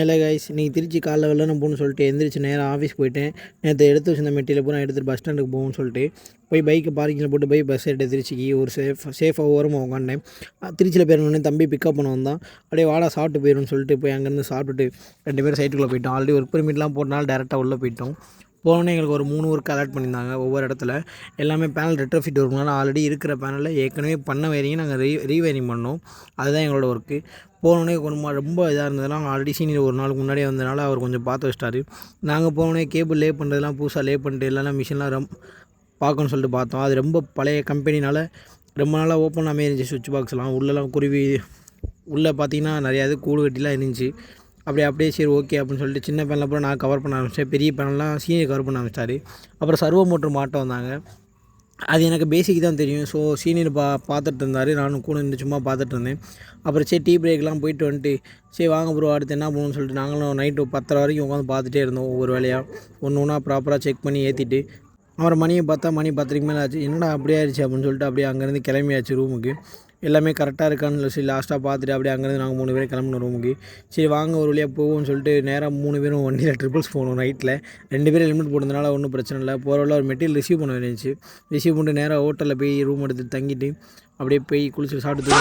இல்ல கைஸ். இன்னைக்கு திருச்சி காலைல வெள்ளன போகணும்னு சொல்லிட்டு எந்திரிச்சு நேரா ஆஃபீஸ் போயிட்டேன். நேற்று எடுத்து வச்சிருந்த மெட்டீரியல் பூரா எடுத்துட்டு பஸ் ஸ்டாண்டுக்கு போகணும்னு சொல்லிட்டு போய் பைக்கை பார்க்கிங்கில் போட்டு போய் பஸ் ஏறிட்டேன் திருச்சிக்கு. ஒரு சேஃபாக ஓரமாக உட்காந்தேன். திருச்சியில் போயிருந்தோடனே தம்பி பிக்கப் பண்ண வந்தான். அப்படியே வாடா சாப்பிட்டு போயிடும்னு சொல்லிட்டு போய் அங்கேருந்து சாப்பிட்டுட்டு 2 பேரும் சைட்டுக்குள்ளே போயிட்டோம். ஆல்ரெடி ஒர்க் பெர்மிட்லாம் போட்டனால டேரெக்டாக உள்ளே போயிட்டோம். போனோடனே எங்களுக்கு ஒரு 3 ஒர்க் அலாட் பண்ணியிருந்தாங்க ஒவ்வொரு இடத்துல. எல்லாமே பேனல் ரெட்ரோஃபிட் ஒர்க்னால ஆல்ரெடி இருக்கிற பேனலில் ஏற்கனவே பண்ண வயரிங்கை நாங்கள் ரீவயரிங் பண்ணோம். அதுதான் எங்களோட ஒர்க்கு. போனோடனே ரொம்ப இதாக இருந்ததுலாம் ஆல்ரெடி சீனியர் ஒரு நாளுக்கு முன்னாடியே வந்ததுனால அவர் கொஞ்சம் பார்த்து வச்சிட்டாரு. நாங்கள் போனோடனே கேபிள் லே பண்ணுறதுலாம் புதுசாக லே பண்ணிட்டு எல்லாம் மிஷின்லாம் பார்க்கணும்னு சொல்லிட்டு பார்த்தோம். அது ரொம்ப பழைய கம்பெனினால் ரொம்ப நாளாக ஓப்பனாகவே இருந்துச்சு. சுவிட்ச் பாக்ஸ்லாம் உள்ளெல்லாம் குருவி உள்ளே பார்த்தீங்கன்னா நிறையா இது கூடு கட்டிலாம் இருந்துச்சு. அப்படியே சரி ஓகே அப்படின்னு சொல்லிட்டு சின்ன பேனலில் அப்புறம் நான் கவர் பண்ண ஆரம்பித்தேன். பெரிய பேனல்லாம் சீனியர் கவர் பண்ண ஆரம்பிச்சிட்டாரு. அப்புறம் சர்வோ மோட்ரு மாட்ட வந்தாங்க. அது எனக்கு பேசிக் தான் தெரியும். ஸோ சீனியர் பார்த்துட்டு இருந்தார். நானும் கூட இருந்து சும்மா பார்த்துட்டு இருந்தேன். அப்புறம் சரி டீ பிரேக்லாம் போயிட்டு வந்துட்டு சரி வாங்க ப்ரோ அடுத்து என்ன பண்ணணும்னு சொல்லிட்டு நாங்களும் நைட்டு 10:30 வரைக்கும் உட்காந்து பார்த்துட்டே இருந்தோம். ஒவ்வொரு வேலையாக ஒன்று ஒன்றா ப்ராப்பராக செக் பண்ணி ஏற்றிட்டு அப்புறம் மணி 10:30க்கு மேலே ஆச்சு. என்னடா அப்படியே ஆயிடுச்சு அப்படின்னு சொல்லிட்டு அப்படியே அங்கேருந்து கிளம்பியாச்சு ரூமுக்கு. எல்லாமே கரெக்டாக இருக்கான்னு சரி லாஸ்ட்டாக பார்த்துட்டு அப்படியே அங்கேருந்து நாங்கள் 3 பேரும் கிளம்புனோம் ரூமுக்கு. சரி வாங்க ஒரு வழியாக போவோம்னு சொல்லிட்டு நேராக 3 பேரும் வண்டியில் ட்ரிபிள்ஸ் போகணும் நைட்டில். 2 பேரும் ஹெல்மெட் போட்டதுனால ஒன்றும் பிரச்சனை இல்லை. போகிற வழியில் ஒரு மெட்டீரியல் ரிசீவ் பண்ண வேண்டியிருந்துச்சு. ரிசீவ் பண்ணிட்டு நேராக ஹோட்டலில் போய் ரூம் எடுத்து தங்கிட்டு அப்படியே போய் குளிச்சு சாப்பிட்டு